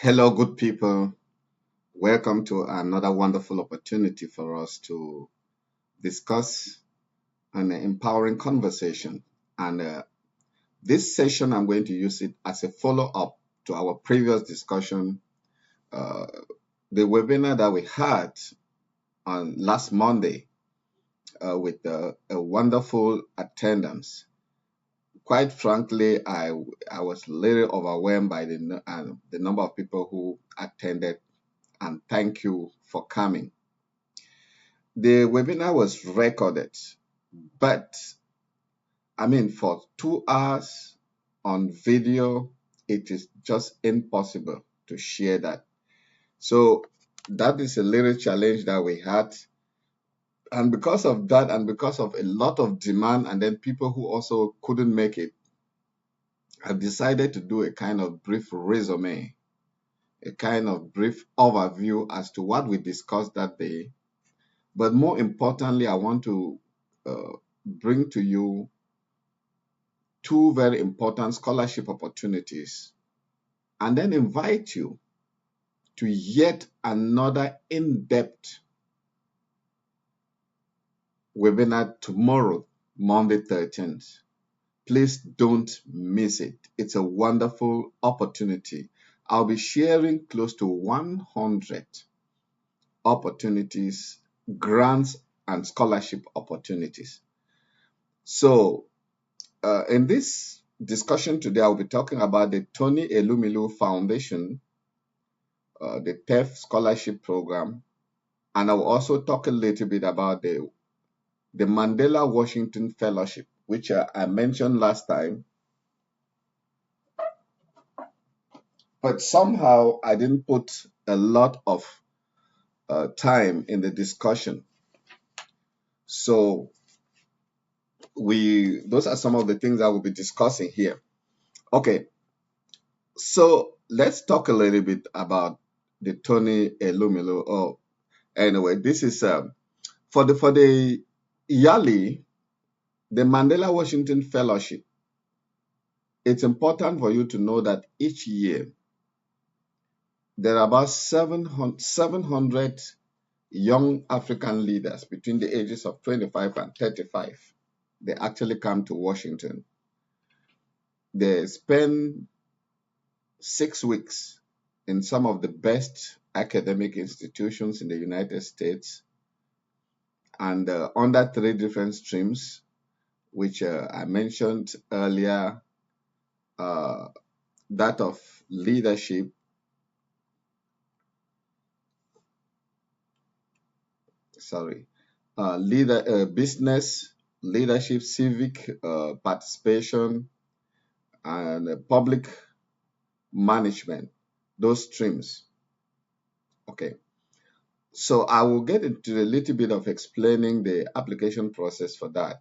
Hello, good people. Welcome to another wonderful opportunity for us to discuss an empowering conversation. And this session, I'm going to use it as a follow up to our previous discussion, uh, the webinar that we had on last Monday with a wonderful attendance. Quite frankly, I was a little overwhelmed by the number of people who attended, and thank you for coming. The webinar was recorded, but for 2 hours on video, it is just impossible to share that. So that is a little challenge that we had. And because of that, and because of a lot of demand, and then people who also couldn't make it, I've decided to do a kind of brief resume, a kind of brief overview as to what we discussed that day. But more importantly, I want to bring to you two very important scholarship opportunities and then invite you to yet another in-depth webinar tomorrow, Monday 13th. Please don't miss it. It's a wonderful opportunity. I'll be sharing close to 100 opportunities, grants, and scholarship opportunities. So in this discussion today, I'll be talking about the Tony Elumelu Foundation, the TEF Scholarship Program, and I'll also talk a little bit about the Mandela Washington Fellowship, which I mentioned last time, but somehow I didn't put a lot of time in the discussion. So those are some of the things I will be discussing here. Okay, so let's talk a little bit about the Tony Elumelu. Oh, anyway, this is for the YALI, the Mandela Washington Fellowship. It's important for you to know that each year there are about 700 young African leaders between the ages of 25 and 35. They actually come to Washington. They spend 6 weeks in some of the best academic institutions in the United States and under 3 different streams, which I mentioned earlier, that of leadership, business, leadership, civic participation, and public management, those streams. Okay, so I will get into a little bit of explaining the application process for that.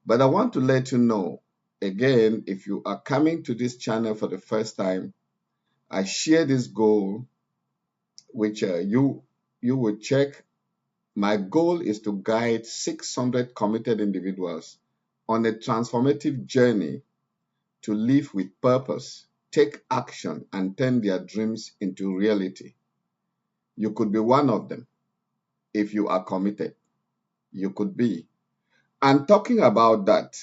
But I want to let you know, again, if you are coming to this channel for the first time, I share this goal, which you will check. My goal is to guide 600 committed individuals on a transformative journey to live with purpose, take action, and turn their dreams into reality. You could be one of them if you are committed. You could be. And talking about that,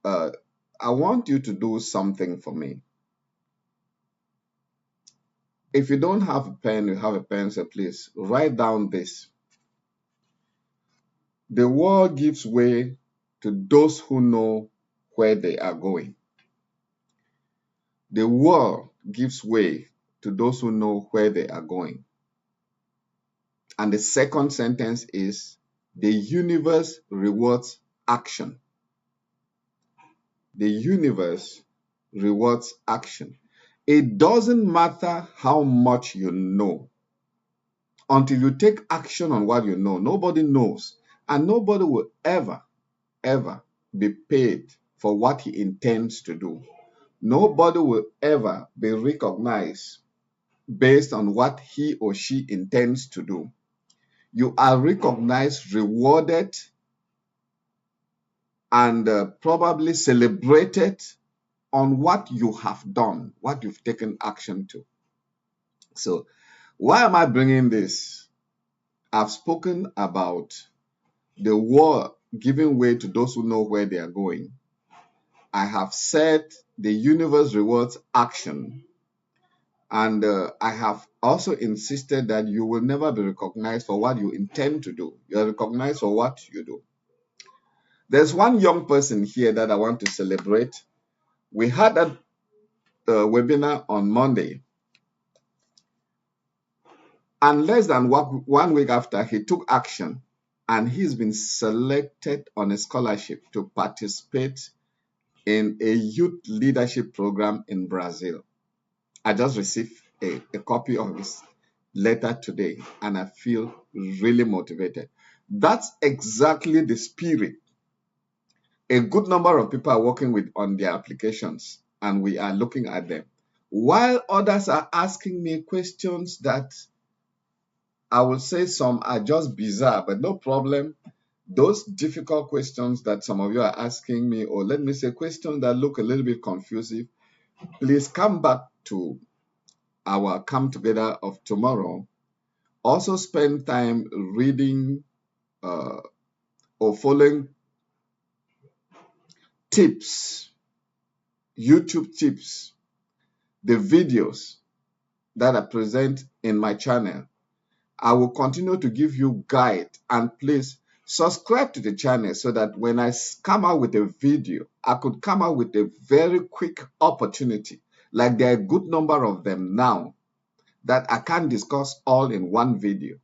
I want you to do something for me. If you don't have a pen, you have a pencil, please write down this. The world gives way to those who know where they are going. The world gives way to those who know where they are going. And the second sentence is, the universe rewards action. The universe rewards action. It doesn't matter how much you know. Until you take action on what you know, nobody knows. And nobody will ever be paid for what he intends to do. Nobody will ever be recognized based on what he or she intends to do. You are recognized, rewarded, and probably celebrated on what you have done, what you've taken action to. So why am I bringing this? I've spoken about the war giving way to those who know where they are going. I have said the universe rewards action. And I have also insisted that you will never be recognized for what you intend to do. You are recognized for what you do. There's one young person here that I want to celebrate. We had that webinar on Monday, and less than 1 week after, he took action, and he's been selected on a scholarship to participate in a youth leadership program in Brazil. I just received a copy of his letter today, and I feel really motivated. That's exactly the spirit. A good number of people are working with on their applications, and we are looking at them, while others are asking me questions that I will say some are just bizarre, but no problem. Those difficult questions that some of you are asking me, or let me say questions that look a little bit confusing, please come back to our come together of tomorrow. Also spend time reading or following tips, YouTube tips, the videos that I present in my channel. I will continue to give you guide, and please subscribe to the channel so that when I come out with a video, I could come out with a very quick opportunity. Like there are a good number of them now that I can't discuss all in one video.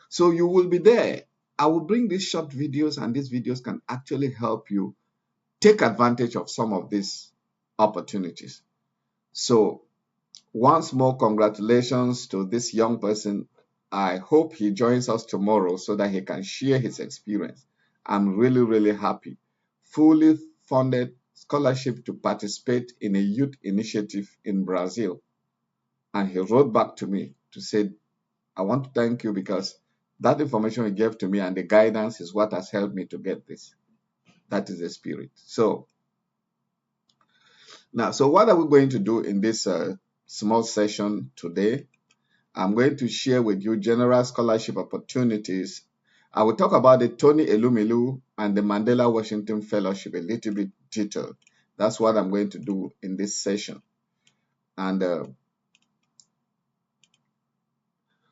So you will be there. I will bring these short videos, and these videos can actually help you take advantage of some of these opportunities. So once more, congratulations to this young person. I hope he joins us tomorrow so that he can share his experience. I'm really, really happy. Fully funded scholarship to participate in a youth initiative in Brazil. And he wrote back to me to say, I want to thank you because that information you gave to me and the guidance is what has helped me to get this. That is the spirit. So now, so what are we going to do in this small session today? I'm going to share with you general scholarship opportunities. I will talk about the Tony Elumelu and the Mandela Washington Fellowship a little bit detailed. That's what I'm going to do in this session. And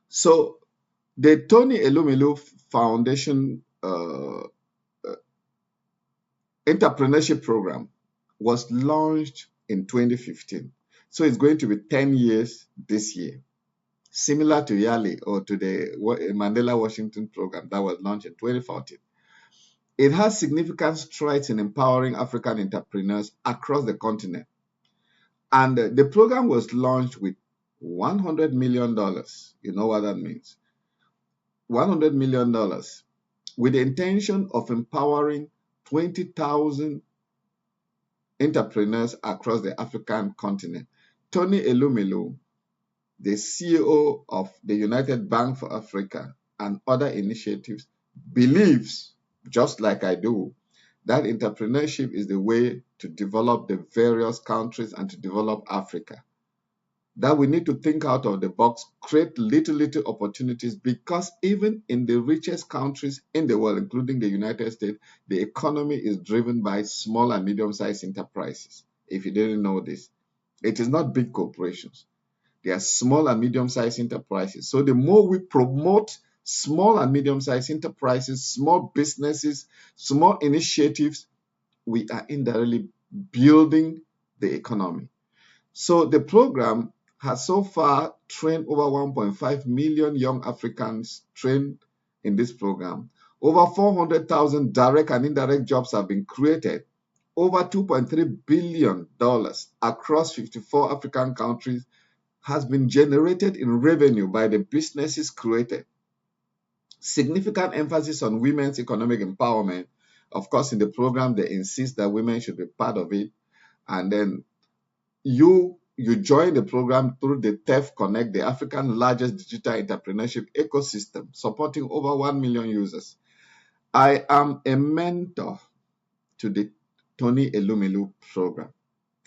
so the Tony Elumelu Foundation Entrepreneurship Program was launched in 2015. So it's going to be 10 years this year, similar to YALI or to the Mandela Washington Program that was launched in 2014. It has significant strides in empowering African entrepreneurs across the continent. And the program was launched with $100 million. You know what that means? $100 million with the intention of empowering 20,000 entrepreneurs across the African continent. Tony Elumelu, the CEO of the United Bank for Africa and other initiatives, believes, just like I do, that entrepreneurship is the way to develop the various countries and to develop Africa. That we need to think out of the box, create little opportunities, because even in the richest countries in the world, including the United States, the economy is driven by small and medium-sized enterprises. If you didn't know this, it is not big corporations. They are small and medium-sized enterprises. So the more we promote small and medium-sized enterprises, small businesses, small initiatives, we are indirectly building the economy. So the program has so far trained over 1.5 million young Africans trained in this program. Over 400,000 direct and indirect jobs have been created. Over $2.3 billion across 54 African countries has been generated in revenue by the businesses created. Significant emphasis on women's economic empowerment. Of course, in the program, they insist that women should be part of it. And then you join the program through the TEF Connect, the African largest digital entrepreneurship ecosystem, supporting over 1 million users. I am a mentor to the Tony Elumelu program.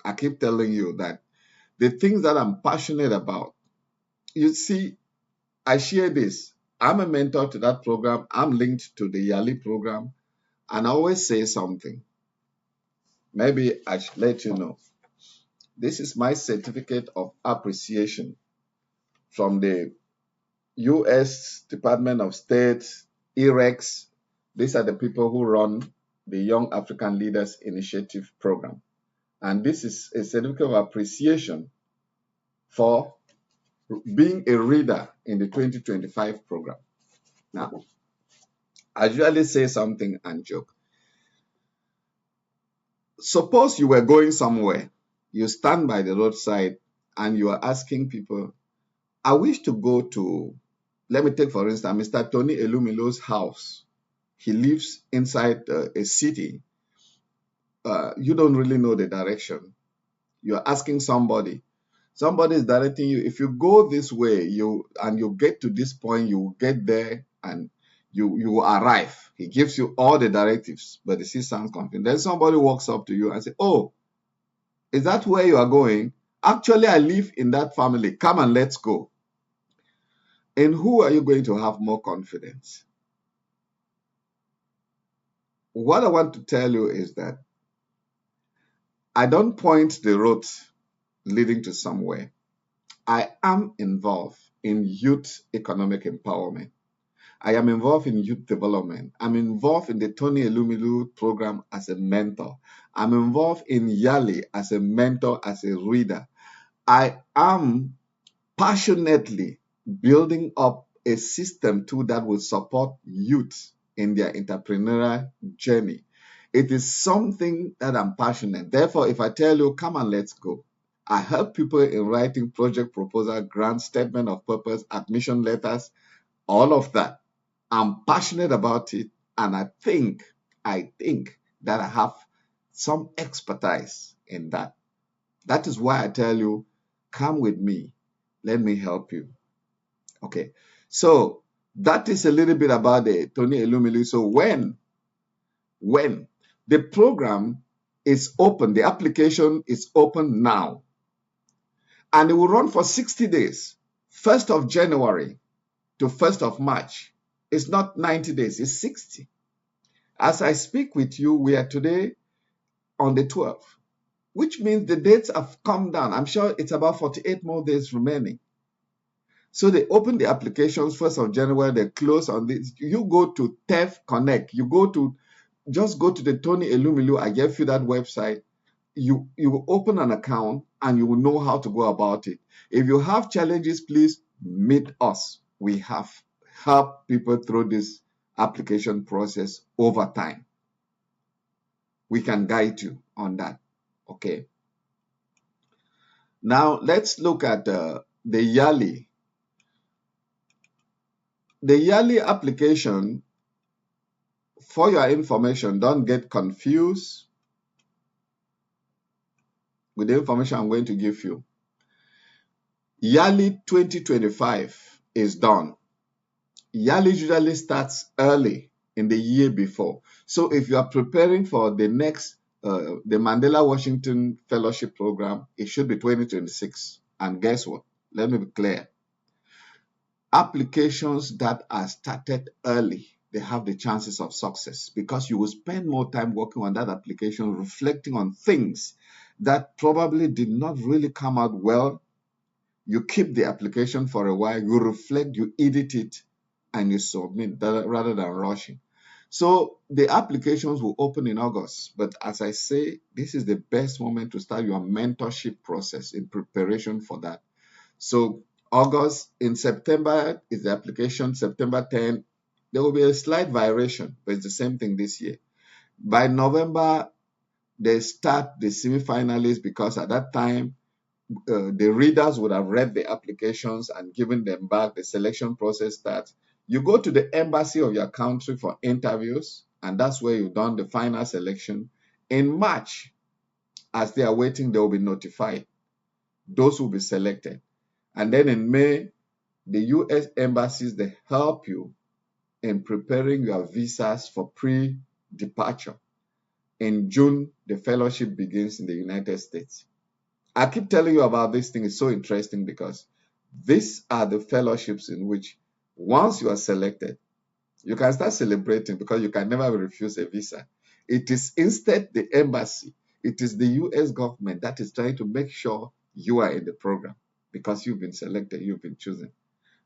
I keep telling you that the things that I'm passionate about you see, I share this. I'm a mentor to that program. I'm linked to the YALI program. And I always say something. Maybe I should let you know. This is my certificate of appreciation from the U.S. Department of State, IREX. These are the people who run the Young African Leaders Initiative program. And this is a certificate of appreciation for being a reader in the 2025 program. Now, I usually say something and joke. Suppose you were going somewhere, you stand by the roadside and you are asking people, I wish to go to, let me take for instance, Mr. Tony Elumelu's house. He lives inside a city. You don't really know the direction. You're asking somebody. Somebody is directing you. If you go this way, you get to this point, you get there and you arrive. He gives you all the directives, but it still sounds confusing. Then somebody walks up to you and says, oh, is that where you are going? Actually, I live in that family. Come and let's go. In who are you going to have more confidence? What I want to tell you is that I don't point the road leading to somewhere. I am involved in youth economic empowerment. I am involved in youth development. I'm involved in the Tony Elumelu program as a mentor. I'm involved in YALI as a mentor, as a reader. I am passionately building up a system too that will support youth in their entrepreneurial journey. It is something that I'm passionate. Therefore, if I tell you, come and let's go, I help people in writing project proposal, grant, statement of purpose, admission letters, all of that. I'm passionate about it, and I think that I have some expertise in that. That is why I tell you, come with me. Let me help you. Okay. So that is a little bit about the Tony Elumelu. So when the program is open, the application is open now, and it will run for 60 days, 1st of January to 1st of March. It's not 90 days, it's 60. As I speak with you, we are today on the 12th, which means the dates have come down. I'm sure it's about 48 more days remaining. So they open the applications 1st of January, they close on this. You go to TEF Connect, just go to the Tony Elumelu, I gave you that website. You will open an account and you will know how to go about it. If you have challenges, please meet us. We have helped people through this application process over time. We can guide you on that. Okay. Now let's look at the YALI. The YALI application, for your information, don't get confused with the information I'm going to give you. YALI 2025 is done. YALI usually starts early in the year before. So if you are preparing for the next, the Mandela Washington Fellowship program, it should be 2026. And guess what? Let me be clear. Applications that are started early, they have the chances of success because you will spend more time working on that application, reflecting on things that probably did not really come out well. You keep the application for a while, you reflect, you edit it, and you submit rather than rushing. So the applications will open in August. But as I say, this is the best moment to start your mentorship process in preparation for that. So August, in September is the application, September 10. There will be a slight variation, but it's the same thing this year. By November, they start the semi-finalists because at that time, the readers would have read the applications and given them back. The selection process starts. You go to the embassy of your country for interviews, and that's where you've done the final selection. In March, as they are waiting, they will be notified. Those will be selected. And then in May, the U.S. embassies, they help you in preparing your visas for pre-departure. In June, the fellowship begins in the United States. I keep telling you about this thing. It's so interesting because These are the fellowships in which once you are selected, you can start celebrating because you can never refuse a visa. It is instead the embassy, it is the US government that is trying to make sure you are in the program because you've been selected, you've been chosen.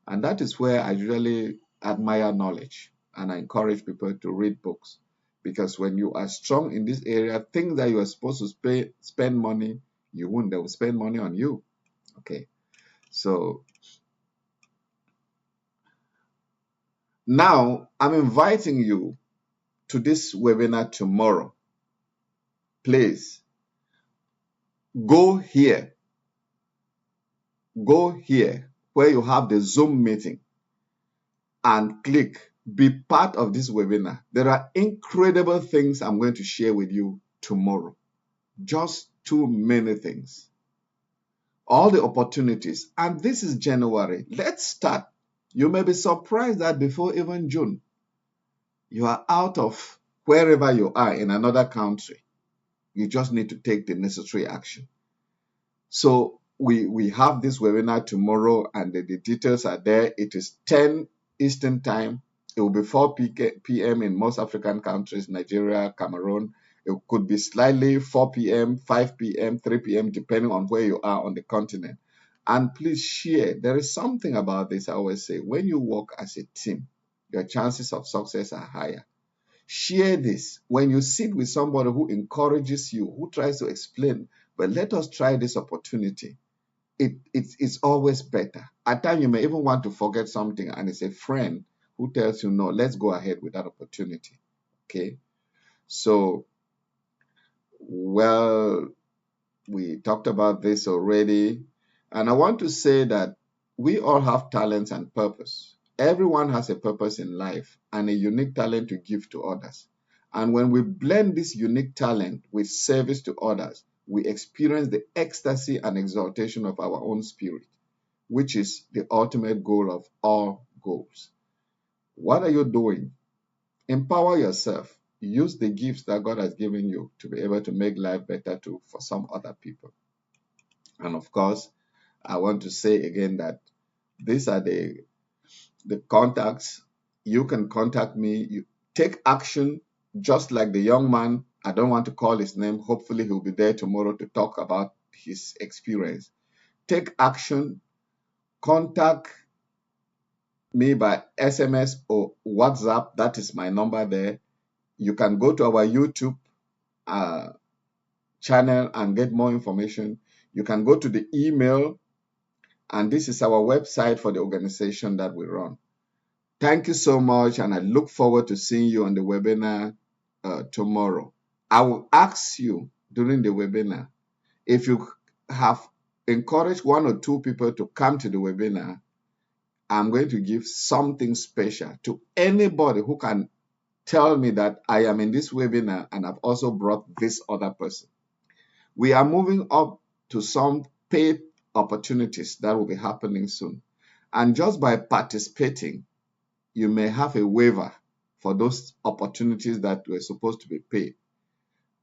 And that is where I usually admire knowledge and I encourage people to read books. Because when you are strong in this area, things that you are supposed to spend money, you won't. They will spend money on you. Okay. So now I'm inviting you to this webinar tomorrow. Please go here. Go here where you have the Zoom meeting and click be part of this webinar. There are incredible things I'm going to share with you tomorrow. Just too many things. All the opportunities. And this is January. Let's start. You may be surprised that before even June, you are out of wherever you are in another country. You just need to take the necessary action. So we have this webinar tomorrow and the details are there. It is 10 Eastern time. It will be 4 p.m. in most African countries, Nigeria, Cameroon. It could be slightly 4 p.m., 5 p.m., 3 p.m., depending on where you are on the continent. And please share. There is something about this I always say. When you work as a team, your chances of success are higher. Share this. When you sit with somebody who encourages you, who tries to explain, but let us try this opportunity. It's always better. At times, you may even want to forget something, and it's a friend who tells you, no, let's go ahead with that opportunity. Okay? So, well, we talked about this already. And I want to say that we all have talents and purpose. Everyone has a purpose in life and a unique talent to give to others. And when we blend this unique talent with service to others, we experience the ecstasy and exaltation of our own spirit, which is the ultimate goal of all goals. What are you doing? Empower yourself. Use the gifts that God has given you to be able to make life better too for some other people. And of course, I want to say again that these are the contacts. You can contact me. You take action just like the young man. I don't want to call his name. Hopefully, he'll be there tomorrow to talk about his experience. Take action. Contact me by SMS or WhatsApp. That is my number there. You can go to our YouTube channel and get more information. You can go to the email, and this is our website for the organization that we run. Thank you so much, and I look forward to seeing you on the webinar tomorrow. I will ask you during the webinar if you have encouraged one or two people to come to the webinar. I'm going to give something special to anybody who can tell me that I am in this webinar and I've also brought this other person. We are moving up to some paid opportunities that will be happening soon. And just by participating, you may have a waiver for those opportunities that were supposed to be paid.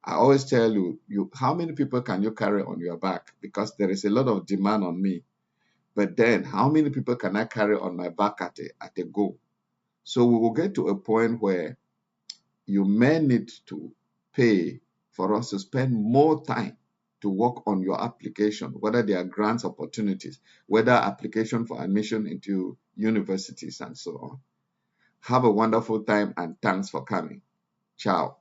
I always tell you, how many people can you carry on your back? Because there is a lot of demand on me. But then, how many people can I carry on my back at a go? So we will get to a point where you may need to pay for us to spend more time to work on your application, whether they are grants opportunities, whether application for admission into universities and so on. Have a wonderful time and thanks for coming. Ciao.